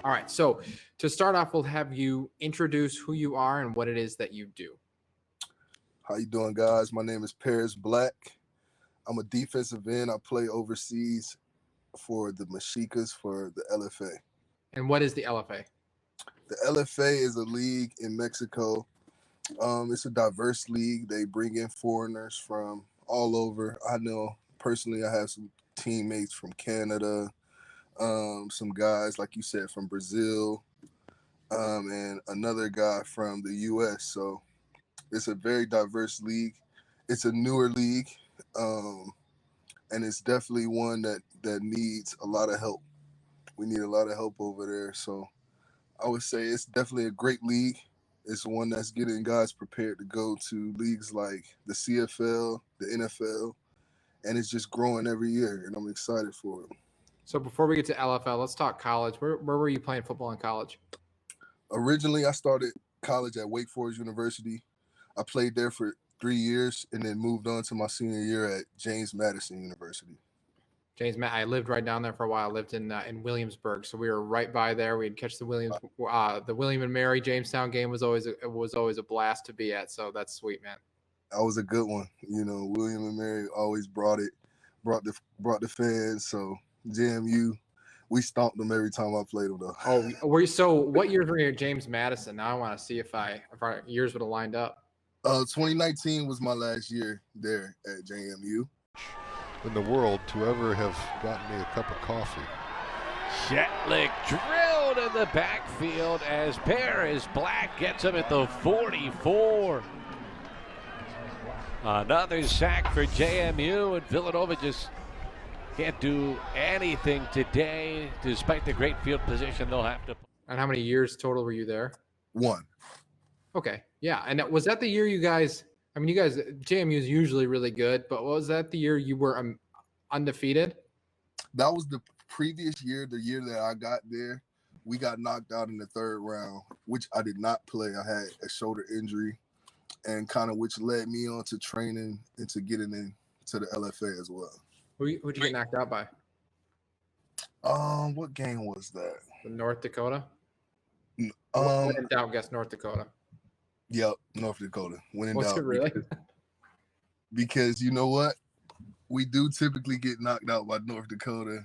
All right. So to start off, we'll have you introduce who you are and what it is that you do. How you doing, guys? My name is Paris Black. I'm a defensive end. I play overseas for the Mexicas for the LFA. And what is the LFA? The LFA is a league in Mexico. It's a diverse league. They bring in foreigners from all over. I know personally I have some teammates from Canada, some guys, like you said, from Brazil, and another guy from the U.S. So it's a very diverse league. It's a newer league, and it's definitely one that needs a lot of help. We need a lot of help over there. So I would say it's definitely a great league. It's one that's getting guys prepared to go to leagues like the CFL, the NFL, and it's just growing every year, and I'm excited for it. So before we get to LFL, let's talk college. Where were you playing football in college? Originally, I started college at Wake Forest University. I played there for 3 years and then moved on to my senior year at James Madison University. I lived right down there for a while. I lived in Williamsburg, so we were right by there. We'd catch the William and Mary Jamestown game was always a blast to be at. So that's sweet, man. That was a good one. You know, William and Mary always brought the fans. So JMU, we stomped them every time I played them, though. Oh, so what years were you at James Madison? Now I want to see if our years would have lined up. 2019 was my last year there at JMU. In the world to ever have gotten me a cup of coffee. Shetlick drilled in the backfield as Paris Black gets him at the 44. Another sack for JMU, and Villanova just can't do anything today despite the great field position they'll have to. And how many years total were you there? 1. Okay. Yeah. And was that the year you guys, JMU is usually really good, but was that the year you were undefeated? That was the previous year, the year that I got there. We got knocked out in the 3rd round, which I did not play. I had a shoulder injury, and kind of which led me on to training and to getting into the LFA as well. Who'd you get knocked out by? What game was that? North Dakota? When in doubt, guess North Dakota. Yep, North Dakota. When in Was doubt, it really? Because you know what? We do typically get knocked out by North Dakota,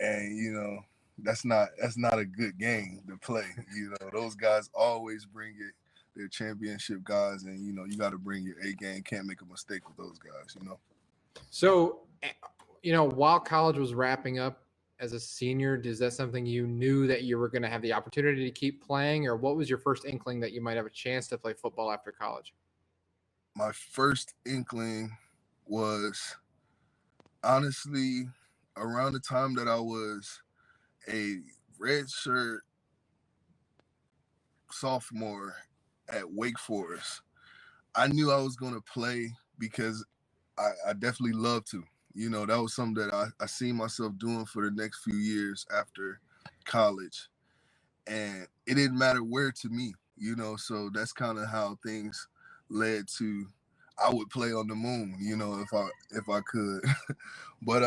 and you know that's not a good game to play. You know, those guys always bring it. They're championship guys, and you know you got to bring your A game. Can't make a mistake with those guys. You know. So, you know, while college was wrapping up, as a senior, is that something you knew that you were going to have the opportunity to keep playing, or what was your first inkling that you might have a chance to play football after college? My first inkling was honestly around the time that I was a redshirt sophomore at Wake Forest. I knew I was going to play because I definitely love to. You know, that was something that I seen myself doing for the next few years after college. And it didn't matter where to me, you know, so that's kind of how things led to I would play on the moon, you know, if I could. But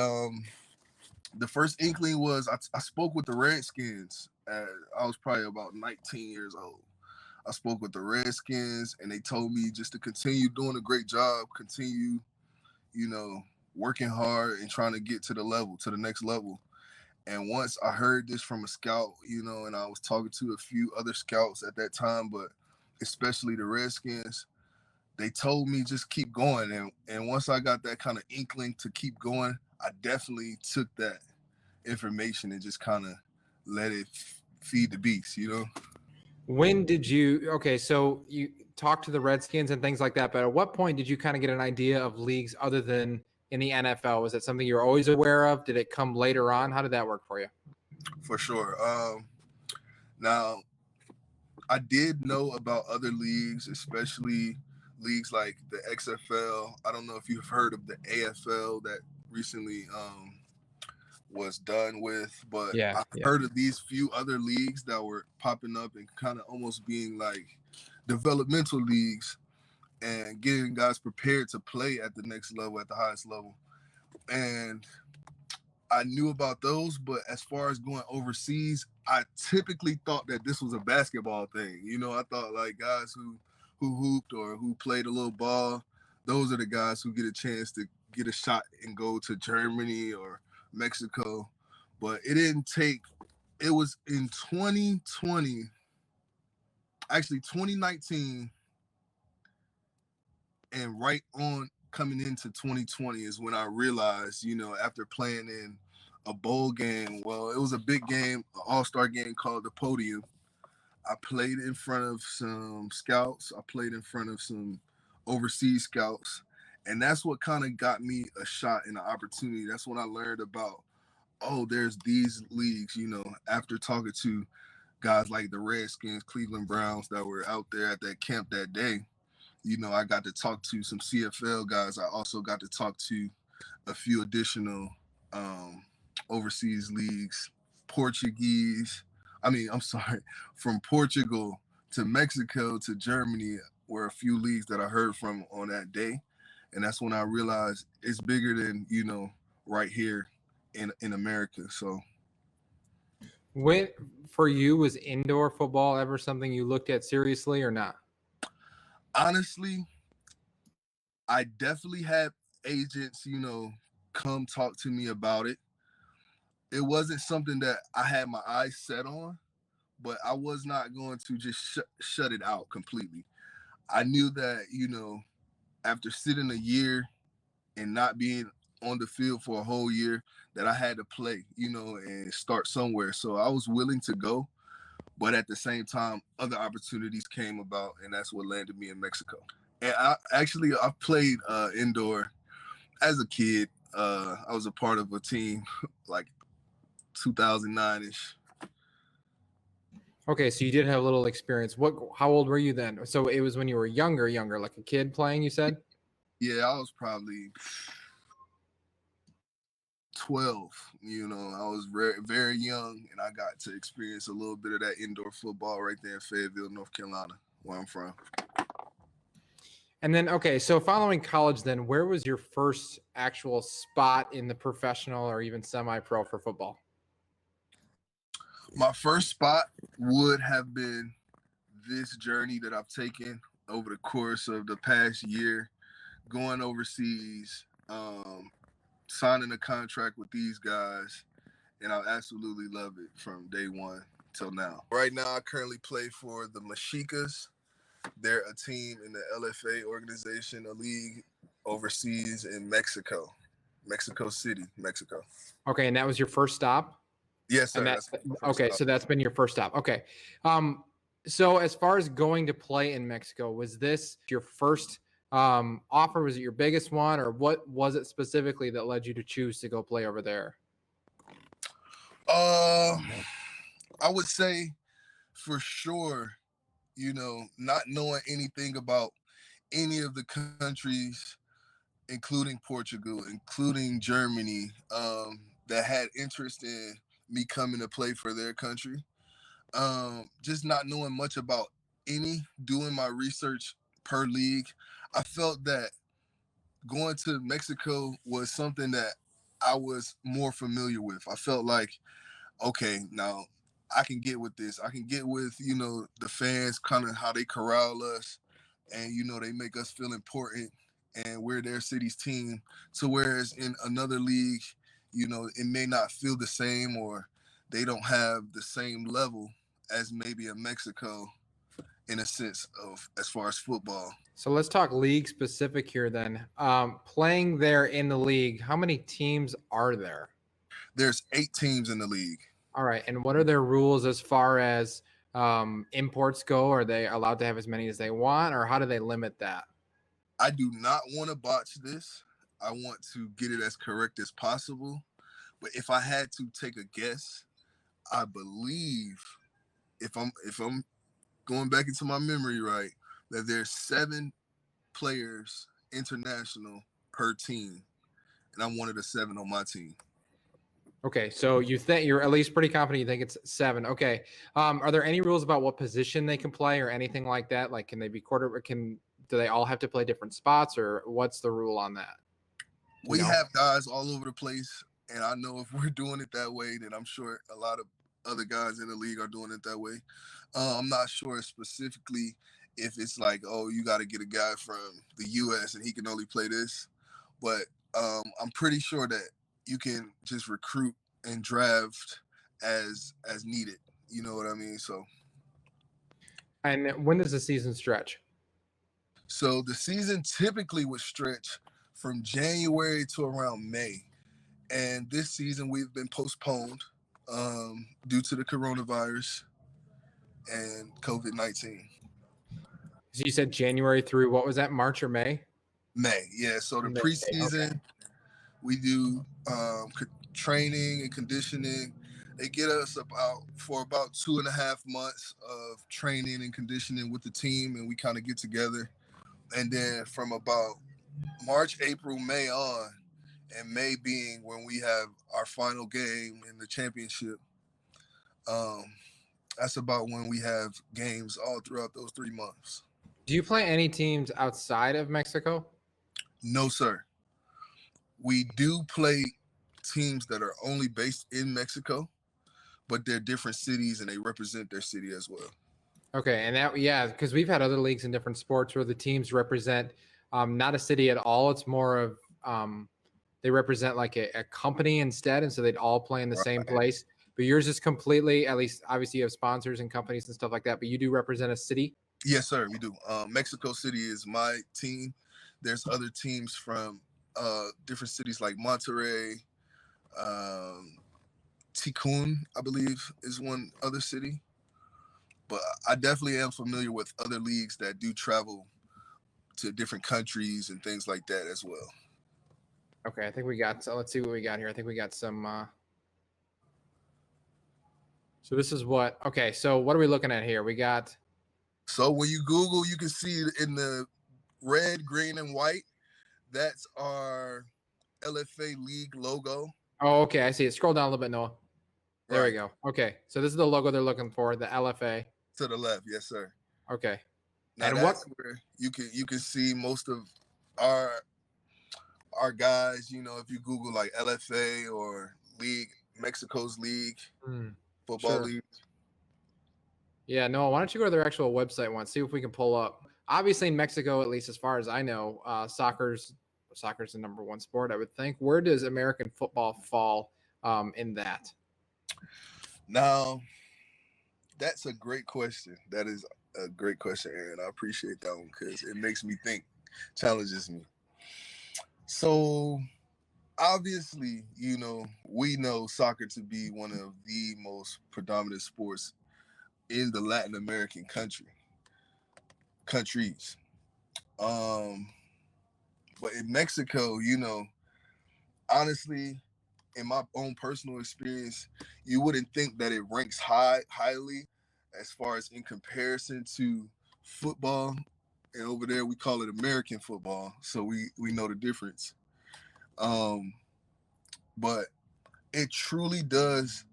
the first inkling was I spoke with the Redskins. I was probably about 19 years old. I spoke with the Redskins, and they told me just to continue doing a great job, continue, you know, working hard and trying to get to the next level. And once I heard this from a scout, you know, and I was talking to a few other scouts at that time, but especially the Redskins, they told me just keep going. And once I got that kind of inkling to keep going, I definitely took that information and just kind of let it feed the beast, you know? So you talked to the Redskins and things like that, but at what point did you kind of get an idea of leagues other than in the NFL? Was that something you were always aware of? Did it come later on? How did that work for you? For sure. Now, I did know about other leagues, especially leagues like the XFL. I don't know if you've heard of the AFL that recently was done with, but I've heard of these few other leagues that were popping up and kind of almost being like developmental leagues and getting guys prepared to play at the next level, at the highest level. And I knew about those, but as far as going overseas, I typically thought that this was a basketball thing. You know, I thought like guys who hooped or who played a little ball, those are the guys who get a chance to get a shot and go to Germany or Mexico. But it didn't take, it was in 2020, actually 2019, and right on coming into 2020 is when I realized, you know, after playing in a bowl game, well, it was a big game, an all-star game called the Podium. I played in front of some scouts. I played in front of some overseas scouts. And that's what kind of got me a shot and an opportunity. That's when I learned about, oh, there's these leagues, you know, after talking to guys like the Redskins, Cleveland Browns that were out there at that camp that day. You know, I got to talk to some CFL guys. I also got to talk to a few additional overseas leagues, from Portugal to Mexico to Germany were a few leagues that I heard from on that day. And that's when I realized it's bigger than, you know, right here in America. So When for you, was indoor football ever something you looked at seriously or not? honestly, I definitely had agents, you know, come talk to me about it. It wasn't something that I had my eyes set on, but I was not going to just shut it out completely. I knew that, you know, after sitting a year and not being on the field for a whole year, that I had to play, you know, and start somewhere. So I was willing to go, but at the same time, other opportunities came about, and that's what landed me in Mexico. And I played indoor as a kid. I was a part of a team like 2009-ish. Okay, so you did have a little experience. How old were you then? So it was when you were younger, like a kid playing, you said? Yeah, I was probably 12. You know, I was very, very young, and I got to experience a little bit of that indoor football right there in Fayetteville, North Carolina, where I'm from. And then, okay, so following college then, where was your first actual spot in the professional or even semi-pro for football? My first spot would have been this journey that I've taken over the course of the past year, going overseas, signing a contract with these guys, and I absolutely love it from day one till now. Right now, I currently play for the Mexicas. They're a team in the LFA organization, a league overseas in Mexico City, Mexico. Okay, and that was your first stop? Yes, sir. Okay, so that's been your first stop. Okay. So as far as going to play in Mexico, was this your first offer? Was it your biggest one, or what was it specifically that led you to choose to go play over there? I would say for sure, you know, not knowing anything about any of the countries, including Portugal, including Germany, that had interest in me coming to play for their country. Just not knowing much about doing my research per league, I felt that going to Mexico was something that I was more familiar with. I felt like, okay, now I can get with this. I can get with, you know, the fans, kind of how they corral us, and, you know, they make us feel important, and we're their city's team. So whereas in another league, you know, it may not feel the same, or they don't have the same level as maybe in Mexico in a sense of as far as football. So let's talk league specific here then. Playing there in the league, how many teams are there? There's 8 teams in the league. All right. And what are their rules as far as imports go? Are they allowed to have as many as they want, or how do they limit that? I do not want to botch this. I want to get it as correct as possible. But if I had to take a guess, I believe, if I'm going back into my memory right, that there's 7 players international per team, and I'm one of the 7 on my team. Okay, so you think you're at least pretty confident you think it's 7. Okay. Are there any rules about what position they can play or anything like that? Like, can they be do they all have to play different spots, or what's the rule on that? We have guys all over the place, and I know if we're doing it that way, then I'm sure a lot of other guys in the league are doing it that way. I'm not sure specifically if it's like, oh, you got to get a guy from the U.S. and he can only play this. But I'm pretty sure that you can just recruit and draft as needed. You know what I mean? So. And when does the season stretch? So the season typically would stretch from January to around May. And this season we've been postponed due to the coronavirus and COVID-19. So you said January through, what was that, March or May? May, yeah. So the preseason, we do training and conditioning. They get us for about 2.5 months of training and conditioning with the team, and we kind of get together. And then from about March, April, May on, and May being when we have our final game in the championship, that's about when we have games all throughout those 3 months. Do you play any teams outside of Mexico? No, sir. We do play teams that are only based in Mexico, but they're different cities and they represent their city as well. Okay, and that, yeah, because we've had other leagues in different sports where the teams represent not a city at all. It's more of they represent like a company instead, and so they'd all play in the same place. But yours is completely, at least obviously you have sponsors and companies and stuff like that, but you do represent a city? Yes, sir, we do. Mexico City is my team. There's other teams from different cities like Monterrey, Tijuana, I believe, is one other city. But I definitely am familiar with other leagues that do travel to different countries and things like that as well. Okay, I think we got, so let's see what we got here. I think we got some, so this is what, okay, so what are we looking at here? We got. So when you Google, you can see in the red, green, and white, that's our LFA league logo. Oh, okay, I see it. Scroll down a little bit, Noah. There we go. Okay, so this is the logo they're looking for, the LFA. To the left, yes, sir. Okay. Now and that's where you can see most of our guys. You know, if you Google like LFA or league, Mexico's league, football league. Yeah, Noah, why don't you go to their actual website once, see if we can pull up. Obviously, in Mexico, at least as far as I know, soccer's the number one sport, I would think. Where does American football fall in that? Now, that's a great question. That is a great question, Aaron. I appreciate that one because it makes me think, challenges me. So, obviously, you know, we know soccer to be one of the most predominant sports in the Latin American countries. But in Mexico, you know, honestly, in my own personal experience, you wouldn't think that it ranks highly as far as in comparison to football. And over there, we call it American football. So we know the difference. But it truly does,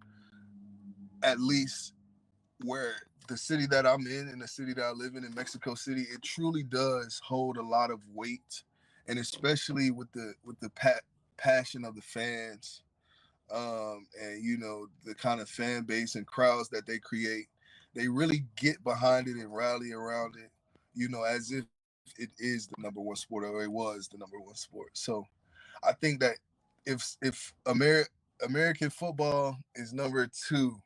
at least where the city that I'm in and the city that I live in Mexico City, it truly does hold a lot of weight. And especially with the passion of the fans, and you know, the kind of fan base and crowds that they create, they really get behind it and rally around it, you know, as if it is the number one sport, or it was the number one sport. So I think that if American football is number two,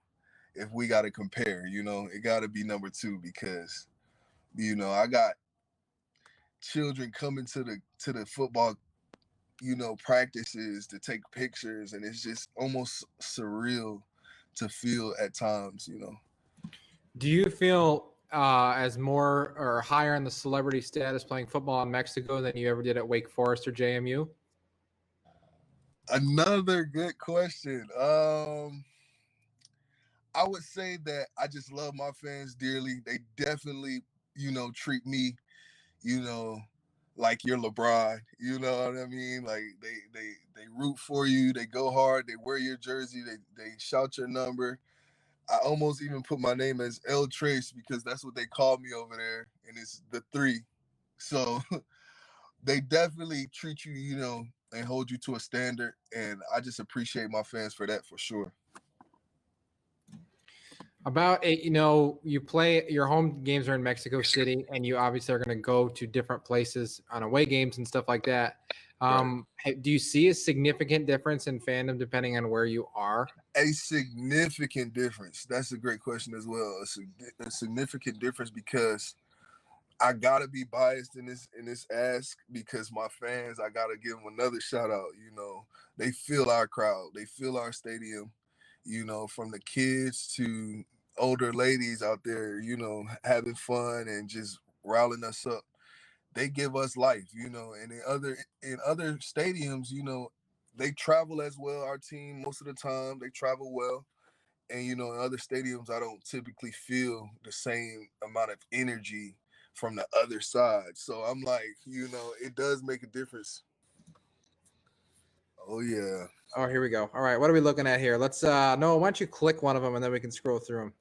if we got to compare, you know, it got to be number two because, you know, I got children coming to the football, you know, practices to take pictures, and it's just almost surreal to feel at times, you know. Do you feel as more or higher on the celebrity status playing football in Mexico than you ever did at Wake Forest or JMU? Another good question. I would say that I just love my fans dearly. They definitely, you know, treat me, you know, like you're LeBron. You know what I mean? Like they root for you. They go hard. They wear your jersey. They shout your number. I almost even put my name as El Trace because that's what they call me over there, and it's the 3. So they definitely treat you, you know, and hold you to a standard, and I just appreciate my fans for that for sure. About it, you play your home games are in Mexico City, and you obviously are going to go to different places on away games and stuff like that. Do you see a significant difference in fandom depending on where you are? A significant difference. That's a great question as well. A significant difference because I gotta be biased in this ask because my fans, I gotta give them another shout out. They feel our crowd, they feel our stadium. From the kids to older ladies out there, having fun and just riling us up. They give us life, and in other stadiums, they travel as well. Our team, most of the time, they travel well. And, in other stadiums, I don't typically feel the same amount of energy from the other side. So I'm like, it does make a difference. Oh, yeah. Oh, here we go. All right. What are we looking at here? Let's, Noah, why don't you click one of them and then we can scroll through them.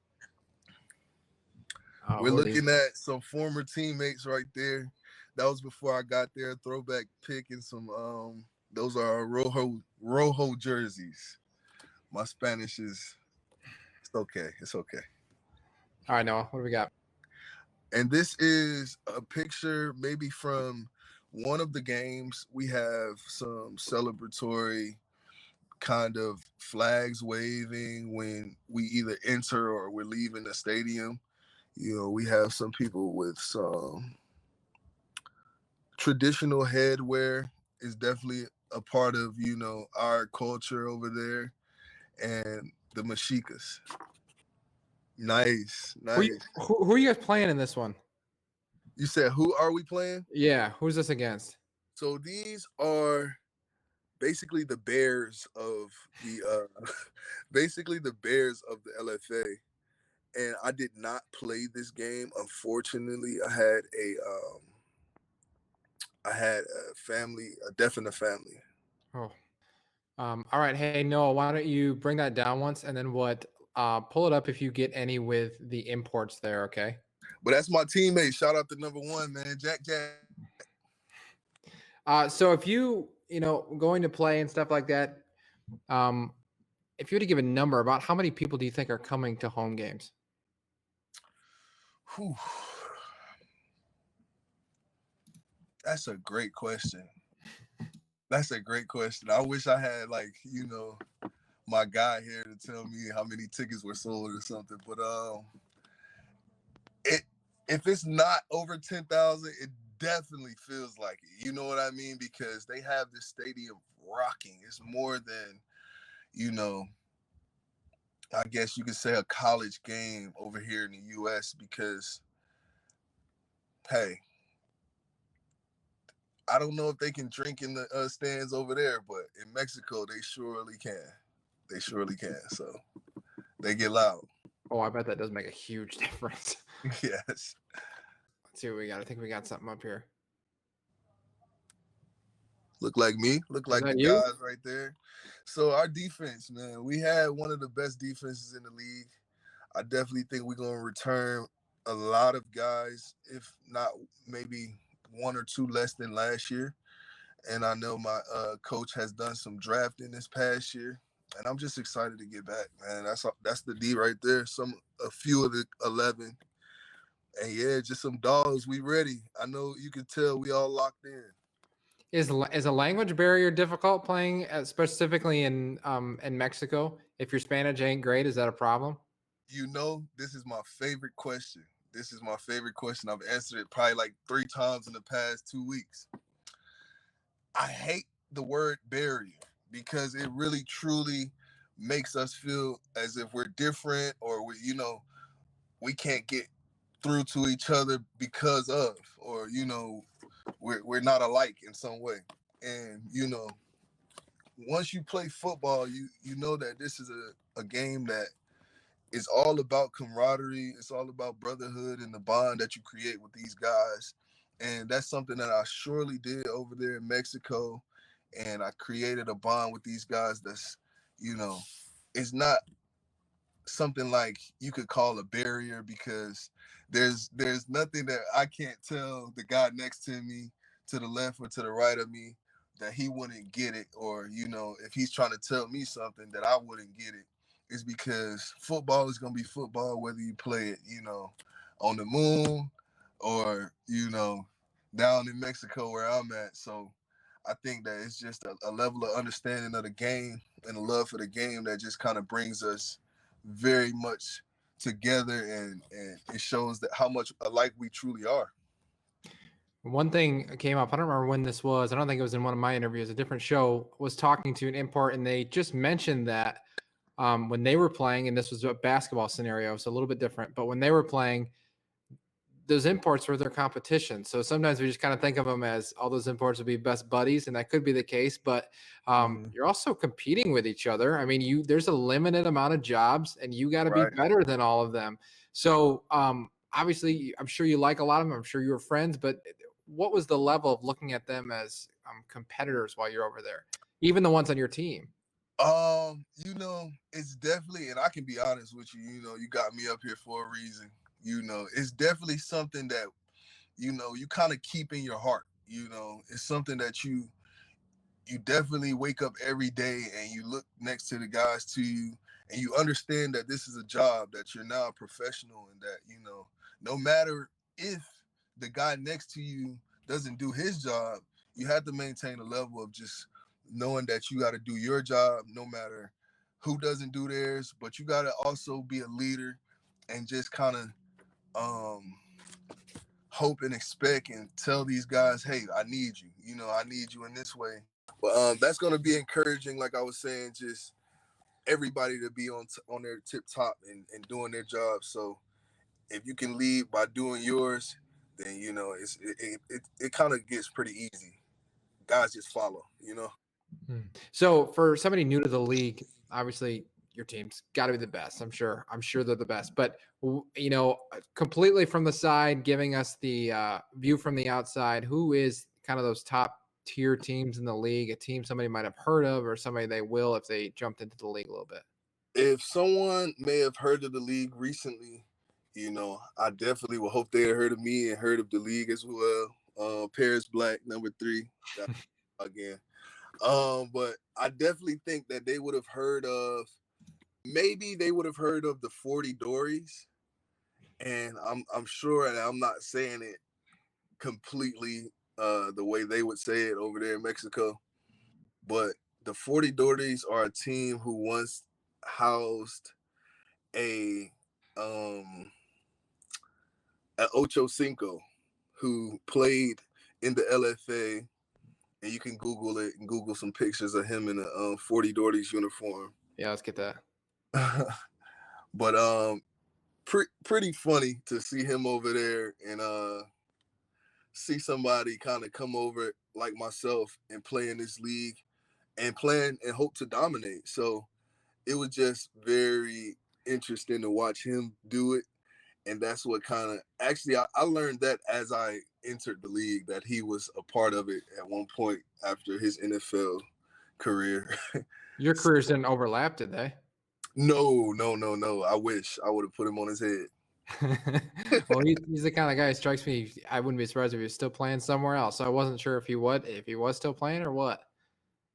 We're looking at some former teammates right there. That was before I got there. Throwback pick and some, those are Rojo jerseys. My Spanish is, it's okay. It's okay. All right, Noah, what do we got? And this is a picture maybe from one of the games. We have some celebratory kind of flags waving when we either enter or we're leaving the stadium. We have some people with some traditional headwear is definitely a part of, our culture over there. And the Mexicas. Nice. Who are you guys playing in this one? You said, who are we playing? Yeah, who's this against? So these are basically the Bears of the LFA. And I did not play this game. Unfortunately, I had a death in the family. Oh. All right. Hey, Noah, why don't you bring that down once and then pull it up if you get any with the imports there, okay? But that's my teammate. Shout out to number one, man, Jack. So if you, going to play and stuff like that, if you were to give a number about how many people do you think are coming to home games? Whew. That's a great question. I wish I had my guy here to tell me how many tickets were sold or something. But if it's not over 10,000, it definitely feels like it. You know what I mean? Because they have this stadium rocking. It's more than, I guess you could say a college game over here in the U.S. because, hey, I don't know if they can drink in the stands over there, but in Mexico, they surely can. So they get loud. Oh, I bet that does make a huge difference. Yes. Let's see what we got. I think we got something up here. Look like me. Look like the guys right there. So our defense, man, we had one of the best defenses in the league. I definitely think we're going to return a lot of guys, if not maybe one or two less than last year. And I know my coach has done some drafting this past year. And I'm just excited to get back, man. That's the D right there. A few of the 11. And yeah, just some dogs. We ready. I know you can tell we all locked in. Is a language barrier difficult playing specifically in Mexico? If your Spanish ain't great, is that a problem? This is my favorite question. I've answered it probably like 3 times in the past 2 weeks. I hate the word barrier because it really truly makes us feel as if we're different or we can't get through to each other because of, or, we're not alike in some way. And, once you play football, you know that this is a game that is all about camaraderie. It's all about brotherhood and the bond that you create with these guys. And that's something that I surely did over there in Mexico. And I created a bond with these guys that's, it's not something like you could call a barrier because there's nothing that I can't tell the guy next to me, to the left or to the right of me, that he wouldn't get it, or if he's trying to tell me something that I wouldn't get it. is because football is gonna be football whether you play it, on the moon or, down in Mexico where I'm at. So I think that it's just a level of understanding of the game and a love for the game that just kind of brings us very much together, and it shows that how much alike we truly are. One thing came up, I don't remember when this was. I don't think it was in one of my interviews. A different show was talking to an import, and they just mentioned that when they were playing, and this was a basketball scenario, so a little bit different, but when they were playing, those imports were their competition. So sometimes we just kind of think of them as all those imports would be best buddies, and that could be the case, but you're also competing with each other. I mean, there's a limited amount of jobs, and you got to be better than all of them. So obviously, I'm sure you like a lot of them. I'm sure you were friends, but what was the level of looking at them as competitors while you're over there, even the ones on your team? It's definitely, and I can be honest with you, you got me up here for a reason. It's definitely something that, you kind of keep in your heart. It's something that you definitely wake up every day and you look next to the guys to you and you understand that this is a job, that you're now a professional, and that, no matter if the guy next to you doesn't do his job, you have to maintain a level of just knowing that you got to do your job no matter who doesn't do theirs, but you got to also be a leader and just kind of hope and expect and tell these guys, hey, I need you. I need you in this way. But that's going to be encouraging, like I was saying, just everybody to be on their tip top and doing their job. So if you can lead by doing yours, then, it kind of gets pretty easy. Guys just follow. So for somebody new to the league, obviously your team's got to be the best. I'm sure they're the best, but completely from the side, giving us the view from the outside, who is kind of those top tier teams in the league, a team somebody might have heard of or somebody they will if they jumped into the league a little bit? If someone may have heard of the league recently, I definitely will hope they had heard of me and heard of the league as well. Paris Black, number 3, again. But I definitely think that they would have heard of, maybe they would have heard of the 40 Dirties. And I'm sure, and I'm not saying it completely the way they would say it over there in Mexico, but the 40 Dirties are a team who once housed a Ocho Cinco who played in the LFA, and you can Google it and Google some pictures of him in a 40 Dirties uniform. Yeah, let's get that. But pretty funny to see him over there and see somebody kind of come over like myself and play in this league and plan and hope to dominate. So it was just very interesting to watch him do it. And that's what kind of, actually, I learned that as I entered the league, that he was a part of it at one point after his NFL career. Your careers didn't overlap, did they? No. I wish I would have put him on his head. Well, he's the kind of guy who strikes me. I wouldn't be surprised if he was still playing somewhere else. So I wasn't sure if he was still playing or what.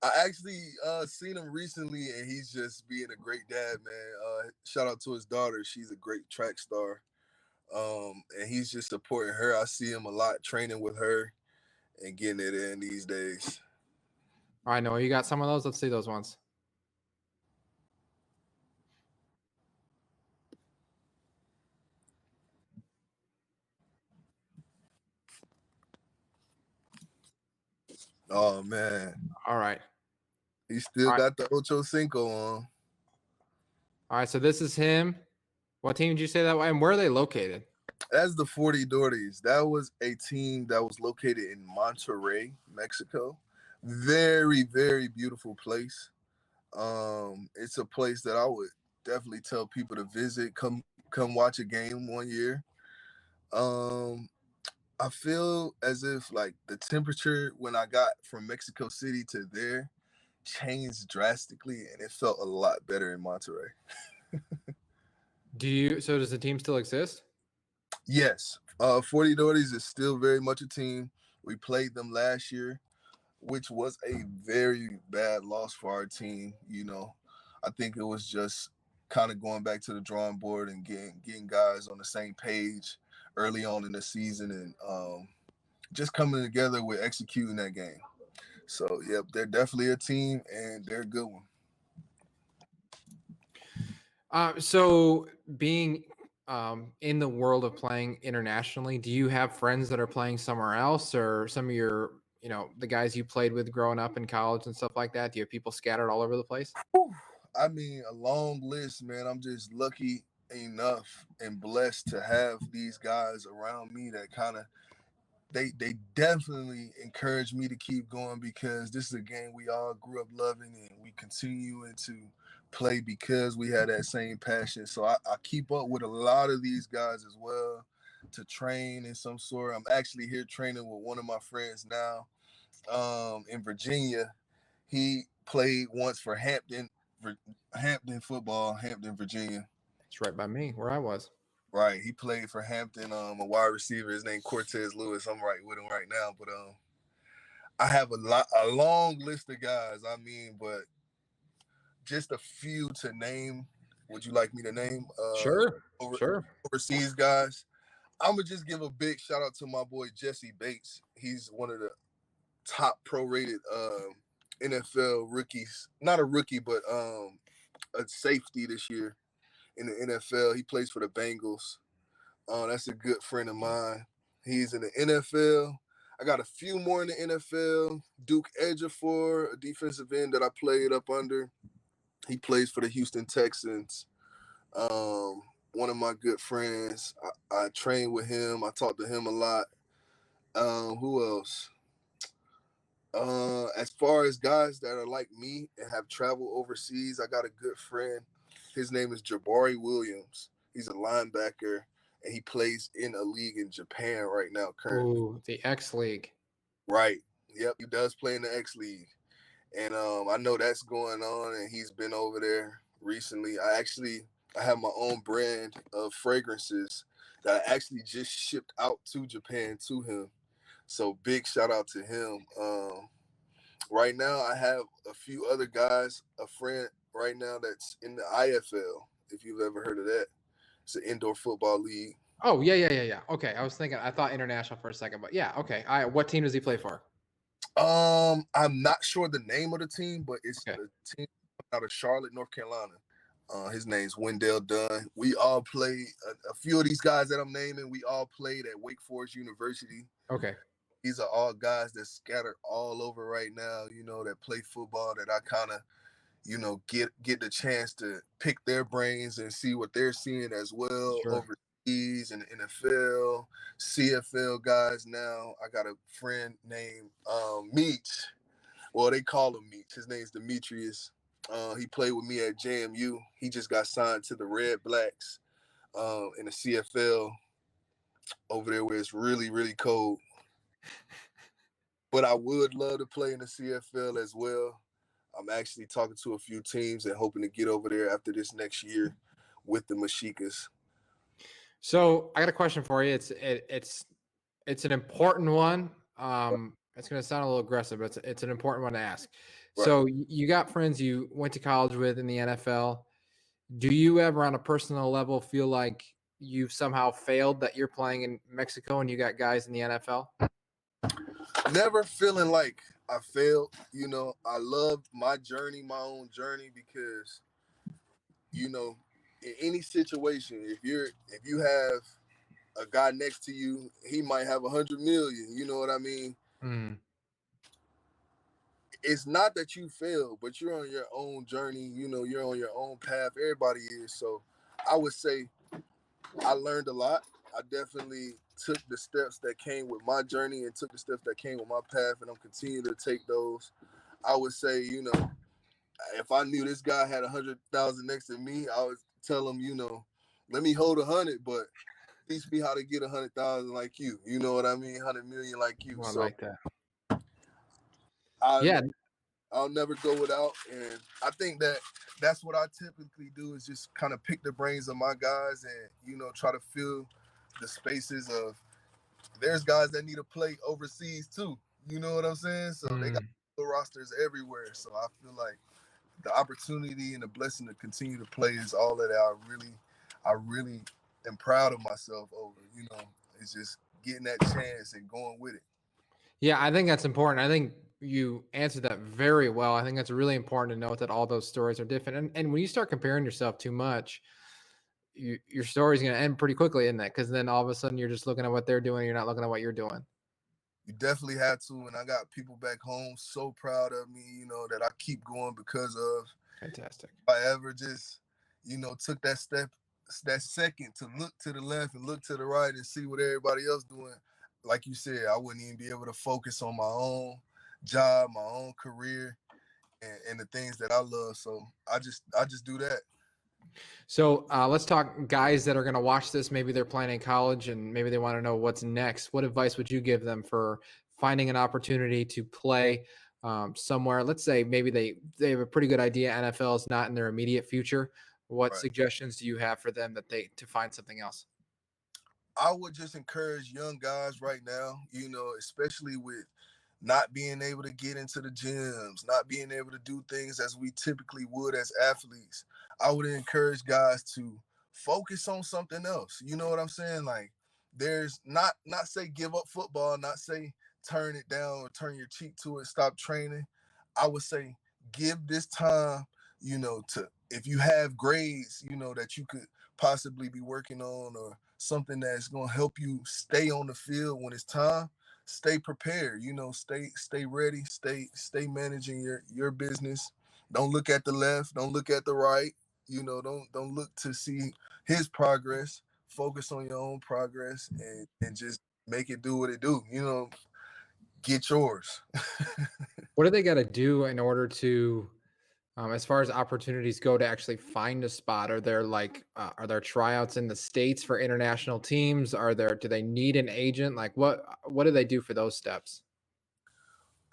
I actually seen him recently, and he's just being a great dad, man. Shout out to his daughter. She's a great track star. And he's just supporting her. I see him a lot training with her and getting it in these days. All right, Noah, you got some of those? Let's see those ones. Oh, man. All right. He still got the Ocho Cinco on. All right, so this is him. What team did you say that way? And where are they located? That's the 40 Dirties. That was a team that was located in Monterrey, Mexico. Very, very beautiful place. It's a place that I would definitely tell people to visit. Come watch a game one year. I feel as if like the temperature when I got from Mexico City to there changed drastically, and it felt a lot better in Monterrey. So does the team still exist? Yes. 40 Dirties is still very much a team. We played them last year, which was a very bad loss for our team. I think it was just kind of going back to the drawing board and getting guys on the same page early on in the season, and just coming together with executing that game. So, yep, they're definitely a team, and they're a good one. So being in the world of playing internationally, do you have friends that are playing somewhere else, or some of your, the guys you played with growing up in college and stuff like that? Do you have people scattered all over the place? I mean, a long list, man. I'm just lucky enough and blessed to have these guys around me that kind of, they definitely encourage me to keep going, because this is a game we all grew up loving, and we continuing to play because we had that same passion. So I keep up with a lot of these guys as well to train in some sort. I'm actually here training with one of my friends now in Virginia. He played once for Hampton football, Hampton, Virginia. It's right by me where I was. Right. He played for Hampton, a wide receiver. His name Cortez Lewis. I'm right with him right now. But I have a long list of guys. I mean, but just a few to name. Would you like me to name? Sure. Overseas guys. I'm going to just give a big shout out to my boy Jesse Bates. He's one of the top pro-rated NFL rookies. Not a rookie, but a safety this year in the NFL. He plays for the Bengals. That's a good friend of mine. He's in the NFL. I got a few more in the NFL. Duke Ejiofor, a defensive end that I played up under. He plays for the Houston Texans. One of my good friends. I trained with him. I talked to him a lot. Who else? As far as guys that are like me and have traveled overseas, I got a good friend. His name is Jabari Williams. He's a linebacker, and he plays in a league in Japan right now currently. Ooh, the X League. Right. Yep, he does play in the X League. And I know that's going on, and he's been over there recently. I have my own brand of fragrances that I actually just shipped out to Japan to him. So big shout out to him. Right now, I have a few other guys, a friend right now that's in the IFL, if you've ever heard of that. It's an indoor football league. Oh, yeah. Okay, I thought international for a second, but yeah, okay. What team does he play for? I'm not sure the name of the team, but it's a team out of Charlotte, North Carolina. His name's Wendell Dunn. We all played, a few of these guys that I'm naming, we all played at Wake Forest University. Okay. These are all guys that scattered all over right now, that play football, that I kind of, get the chance to pick their brains and see what they're seeing as well. Sure. Overseas in the NFL, CFL guys now. I got a friend named Meach. Well, they call him Meach. His name's Demetrius. He played with me at JMU. He just got signed to the Red Blacks in the CFL over there where it's really, really cold. But I would love to play in the CFL as well. I'm actually talking to a few teams and hoping to get over there after this next year with the Mexicas. So I got a question for you. It's an important one. It's going to sound a little aggressive, but it's an important one to ask. Right. So you got friends you went to college with in the NFL. Do you ever, on a personal level, feel like you've somehow failed that you're playing in Mexico and you got guys in the NFL? Never feeling like I failed. I love my journey, my own journey, because, in any situation, if you have a guy next to you, he might have 100 million. You know what I mean? Mm. It's not that you fail, but you're on your own journey. You're on your own path. Everybody is. So I would say I learned a lot. I definitely took the steps that came with my journey and took the steps that came with my path, and I'm continuing to take those. I would say, if I knew this guy had 100,000 next to me, I would tell him, let me hold 100, but teach me how to get 100,000 like you. You know what I mean? 100 million like you. Oh, I like that. I'll never go without, and I think that's what I typically do, is just kind of pick the brains of my guys and try to fill the spaces of, there's guys that need to play overseas too. You know what I'm saying? So they got rosters everywhere. So I feel like the opportunity and the blessing to continue to play is all that I really am proud of myself over. You know, it's just getting that chance and going with it. Yeah, I think that's important. I think you answered that very well. I think that's really important to note that all those stories are different. And when you start comparing yourself too much, your story's going to end pretty quickly, isn't it? Because then all of a sudden you're just looking at what they're doing. You're not looking at what you're doing. You definitely had to. And I got people back home so proud of me, you know, that I keep going because of. Fantastic. If I ever just, you know, took that step, that second to look to the left and look to the right and see what everybody else doing, like you said, I wouldn't even be able to focus on my own job, my own career, and the things that I love. So I just do that. So let's talk guys that are going to watch this. Maybe they're playing in college and maybe they want to know what's next. What advice would you give them for finding an opportunity to play somewhere? Let's say maybe they have a pretty good idea NFL is not in their immediate future. What suggestions do you have for them to find something else? I would just encourage young guys right now, you know, especially with not being able to get into the gyms, not being able to do things as we typically would as athletes. I would encourage guys to focus on something else. You know what I'm saying? Like, there's not say give up football, not say turn it down or turn your cheek to it, stop training. I would say give this time, you know, to if you have grades, you know, that you could possibly be working on or something that's going to help you stay on the field when it's time, stay prepared, you know, stay ready, stay managing your business. Don't look at the left, don't look at the right, you know, don't look to see his progress. Focus on your own progress and just make it do what it do, you know, get yours. What do they got to do in order to as far as opportunities go to actually find a spot? Are there are there tryouts in the States for international teams? Do they need an agent? Like what do they do for those steps?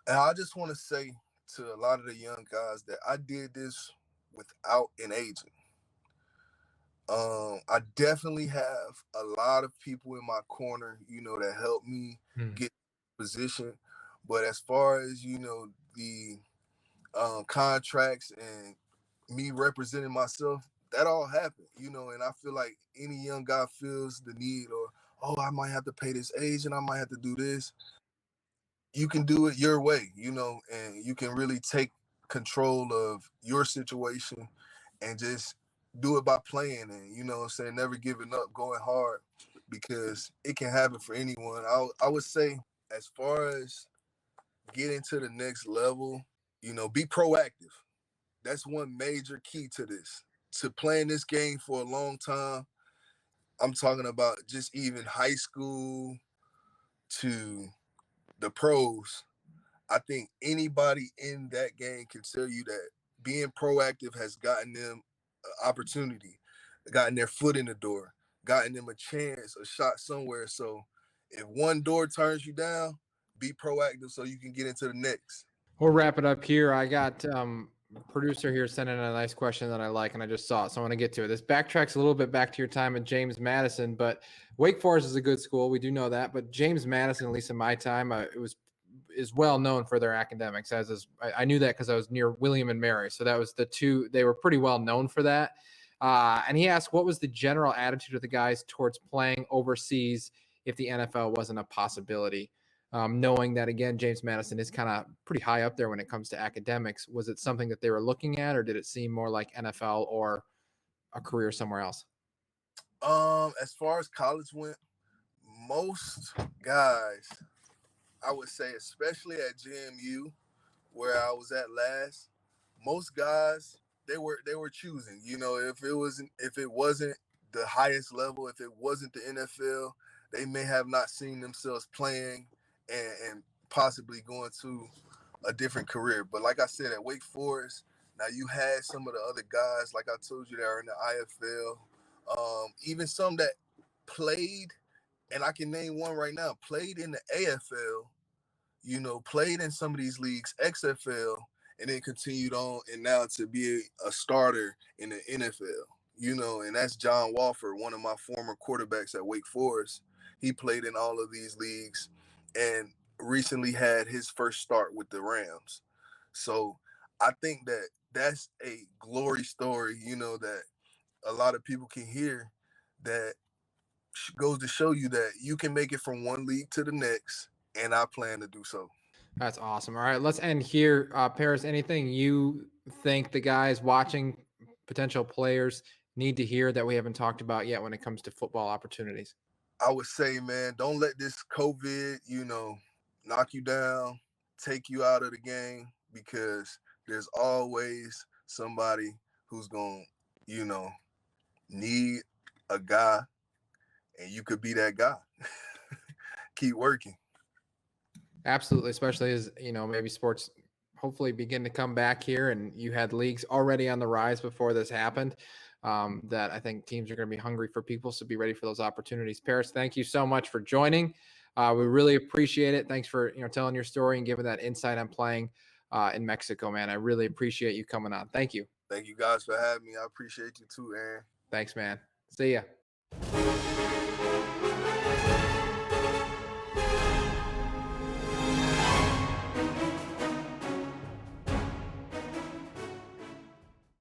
And I just want to say to a lot of the young guys that I did this without an agent. I definitely have a lot of people in my corner, you know, that helped me get position. But as far as, you know, the contracts and me representing myself, that all happened, you know, and I feel like any young guy feels the need or, oh, I might have to pay this agent, I might have to do this. You can do it your way, you know, and you can really take control of your situation and just do it by playing and, you know what I'm saying, never giving up, going hard, because it can happen for anyone. I would say as far as getting to the next level, you know, be proactive. That's one major key to this. To playing this game for a long time, I'm talking about just even high school to the pros. I think anybody in that game can tell you that being proactive has gotten them an opportunity, gotten their foot in the door, gotten them a chance, a shot somewhere. So if one door turns you down, be proactive so you can get into the next. We'll wrap it up here. I got producer here sending a nice question that I like, and I just saw it, so I want to get to it. This backtracks a little bit back to your time at James Madison, but Wake Forest is a good school. We do know that, but James Madison, at least in my time, is well known for their academics. I knew that because I was near William and Mary, so that was the two. They were pretty well known for that. And he asked, what was the general attitude of the guys towards playing overseas if the NFL wasn't a possibility? Knowing that, again, James Madison is kind of pretty high up there when it comes to academics. Was it something that they were looking at, or did it seem more like NFL or a career somewhere else? As far as college went, most guys, I would say, especially at JMU, where I was at last, most guys, they were choosing. You know, if it wasn't the highest level, if it wasn't the NFL, they may have not seen themselves playing and possibly going to a different career. But like I said, at Wake Forest, now you had some of the other guys, like I told you, that are in the IFL, even some that played, and I can name one right now, played in the AFL, you know, played in some of these leagues, XFL, and then continued on and now to be a starter in the NFL, you know, and that's John Walford, one of my former quarterbacks at Wake Forest. He played in all of these leagues and recently had his first start with the Rams. So I think that that's a glory story, you know, that a lot of people can hear, that goes to show you that you can make it from one league to the next, and I plan to do so. That's awesome. All right, let's end here. Paris, anything you think the guys watching, potential players, need to hear that we haven't talked about yet when it comes to football opportunities? I would say, man, don't let this COVID, knock you down, take you out of the game, because there's always somebody who's going to, need a guy, and you could be that guy. Keep working. Absolutely, especially as, maybe sports hopefully begin to come back here, and you had leagues already on the rise before this happened. That I think teams are going to be hungry for people, so be ready for those opportunities. Paris, thank you so much for joining. We really appreciate it. Thanks for telling your story and giving that insight on playing in Mexico, man. I really appreciate you coming on. Thank you. Thank you guys for having me. I appreciate you too, Aaron. Thanks, man. See ya.